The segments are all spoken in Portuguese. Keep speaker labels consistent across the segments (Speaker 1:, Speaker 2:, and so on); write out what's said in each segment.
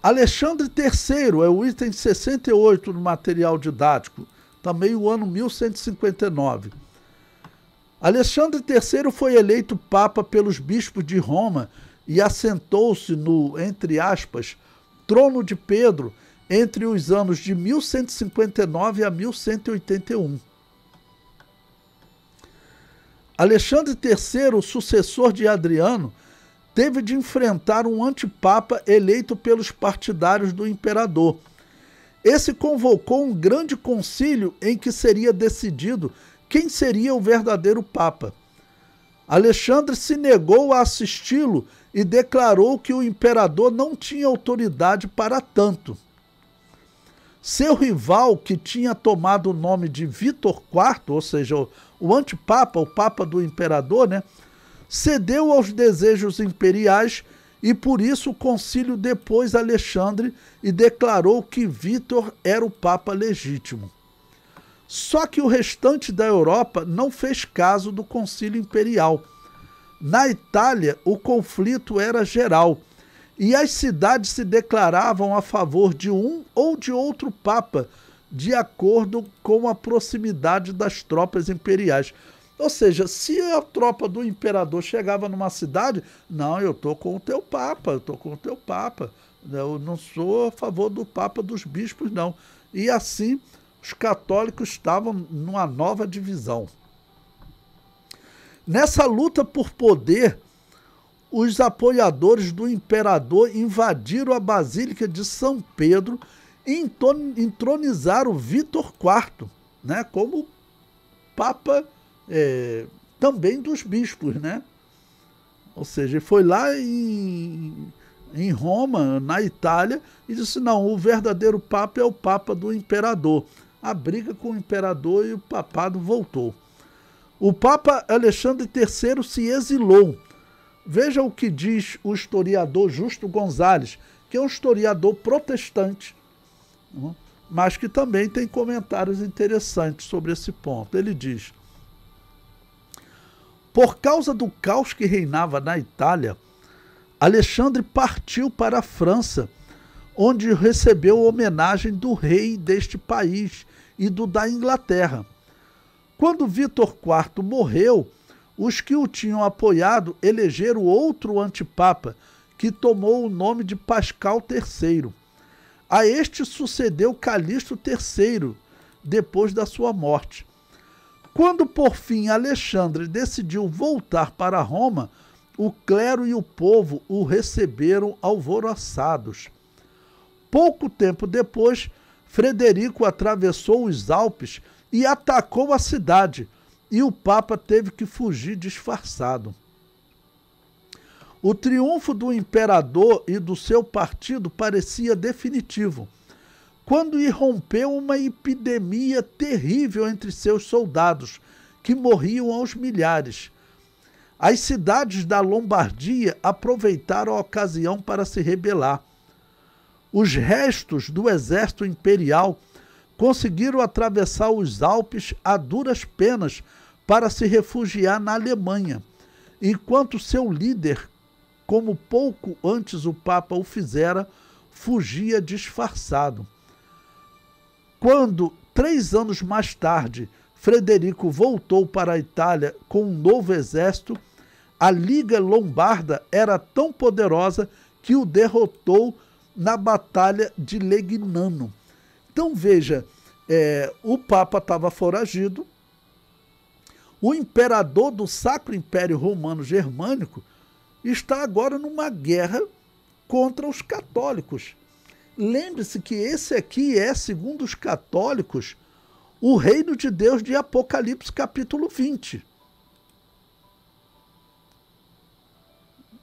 Speaker 1: Alexandre III é o item 68 do material didático, também o ano 1159. Alexandre III foi eleito papa pelos bispos de Roma e assentou-se no, entre aspas, trono de Pedro entre os anos de 1159 a 1181. Alexandre III, o sucessor de Adriano, teve de enfrentar um antipapa eleito pelos partidários do imperador. Esse convocou um grande concílio em que seria decidido quem seria o verdadeiro papa. Alexandre se negou a assisti-lo e declarou que o imperador não tinha autoridade para tanto. Seu rival, que tinha tomado o nome de Vítor IV, ou seja, o antipapa, o papa do imperador, cedeu aos desejos imperiais e por isso o concílio depôs Alexandre e declarou que Vítor era o papa legítimo. Só que o restante da Europa não fez caso do concílio imperial. Na Itália, o conflito era geral e as cidades se declaravam a favor de um ou de outro papa, de acordo com a proximidade das tropas imperiais. Ou seja, se a tropa do imperador chegava numa cidade, não, eu estou com o teu papa, eu estou com o teu papa, eu não sou a favor do papa dos bispos, não. E assim, os católicos estavam numa nova divisão. Nessa luta por poder, os apoiadores do imperador invadiram a Basílica de São Pedro e entronizaram Vítor IV, como papa também dos bispos, Ou seja, foi lá em Roma, na Itália, e disse, não, o verdadeiro papa é o papa do imperador. A briga com o imperador e o papado voltou. O papa Alexandre III se exilou. Veja o que diz o historiador Justo Gonzalez, que é um historiador protestante, mas que também tem comentários interessantes sobre esse ponto. Ele diz: por causa do caos que reinava na Itália, Alexandre partiu para a França, onde recebeu homenagem do rei deste país e do da Inglaterra. Quando Vítor IV morreu, os que o tinham apoiado elegeram outro antipapa, que tomou o nome de Pascal III. A este sucedeu Calixto III, depois da sua morte. Quando, por fim, Alexandre decidiu voltar para Roma, o clero e o povo o receberam alvoroçados. Pouco tempo depois, Frederico atravessou os Alpes e atacou a cidade, e o Papa teve que fugir disfarçado. O triunfo do imperador e do seu partido parecia definitivo, quando irrompeu uma epidemia terrível entre seus soldados, que morriam aos milhares. As cidades da Lombardia aproveitaram a ocasião para se rebelar. Os restos do exército imperial conseguiram atravessar os Alpes a duras penas para se refugiar na Alemanha, enquanto seu líder, como pouco antes o Papa o fizera, fugia disfarçado. Quando, 3 anos mais tarde, Frederico voltou para a Itália com um novo exército, a Liga Lombarda era tão poderosa que o derrotou na Batalha de Legnano. Então veja, o Papa estava foragido, o imperador do Sacro Império Romano Germânico está agora numa guerra contra os católicos. Lembre-se que esse aqui é, segundo os católicos, o reino de Deus de Apocalipse capítulo 20.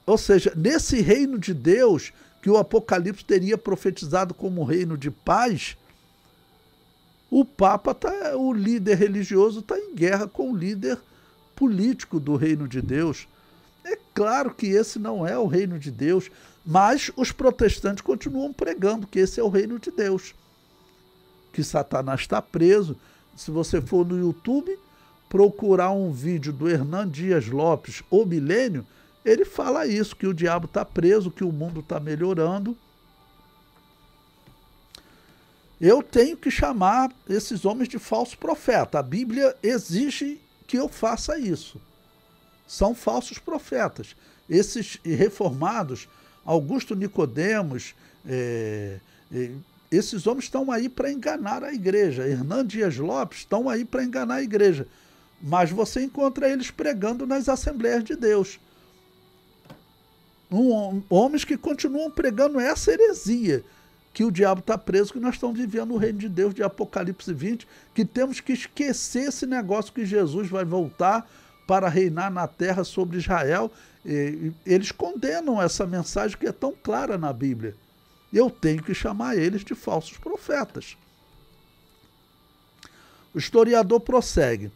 Speaker 1: Ou seja, nesse reino de Deus, que o Apocalipse teria profetizado como reino de paz, o Papa, o líder religioso, está em guerra com o líder político do reino de Deus. É claro que esse não é o reino de Deus, mas os protestantes continuam pregando que esse é o reino de Deus, que Satanás está preso. Se você for no YouTube, procurar um vídeo do Hernan Dias Lopes, O Milênio, ele fala isso, que o diabo está preso, que o mundo está melhorando eu tenho que chamar esses homens de falso profeta. A Bíblia exige que eu faça isso. São falsos profetas. Esses reformados, Augusto Nicodemos, esses homens estão aí para enganar a igreja. Hernan Dias Lopes estão aí para enganar a igreja. Mas você encontra eles pregando nas Assembleias de Deus. Homens que continuam pregando essa heresia, que o diabo está preso, que nós estamos vivendo o reino de Deus de Apocalipse 20, que temos que esquecer esse negócio que Jesus vai voltar para reinar na terra sobre Israel. Eles condenam essa mensagem que é tão clara na Bíblia. Eu tenho que chamar eles de falsos profetas. O historiador prossegue.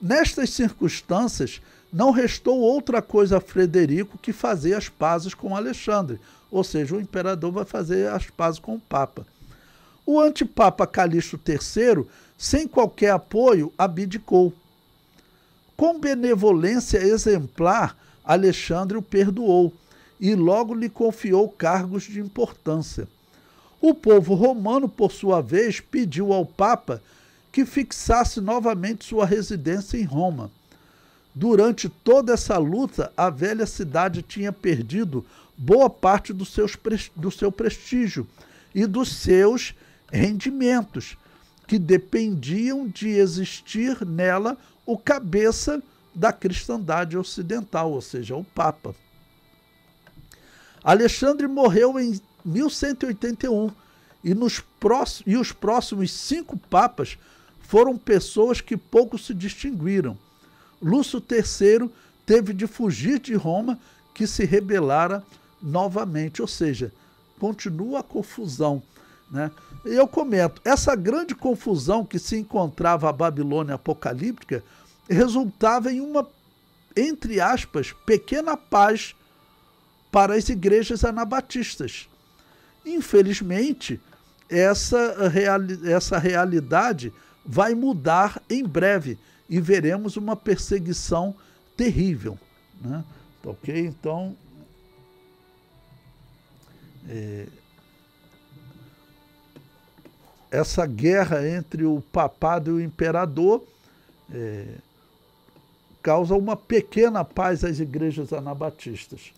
Speaker 1: Nestas circunstâncias, não restou outra coisa a Frederico que fazer as pazes com Alexandre, ou seja, o imperador vai fazer as pazes com o Papa. O antipapa Calixto III, sem qualquer apoio, abdicou. Com benevolência exemplar, Alexandre o perdoou e logo lhe confiou cargos de importância. O povo romano, por sua vez, pediu ao Papa que fixasse novamente sua residência em Roma. Durante toda essa luta, a velha cidade tinha perdido boa parte do seu prestígio e dos seus rendimentos, que dependiam de existir nela o cabeça da cristandade ocidental, ou seja, o Papa. Alexandre morreu em 1181 e os próximos 5 papas foram pessoas que pouco se distinguiram. Lúcio III teve de fugir de Roma, que se rebelara novamente, ou seja, continua a confusão, né? Eu comento, essa grande confusão que se encontrava a Babilônia apocalíptica resultava em uma, entre aspas, pequena paz para as igrejas anabatistas. Infelizmente, essa realidade vai mudar em breve e veremos uma perseguição terrível, né? Ok? Então, essa guerra entre o papado e o imperador causa uma pequena paz às igrejas anabatistas.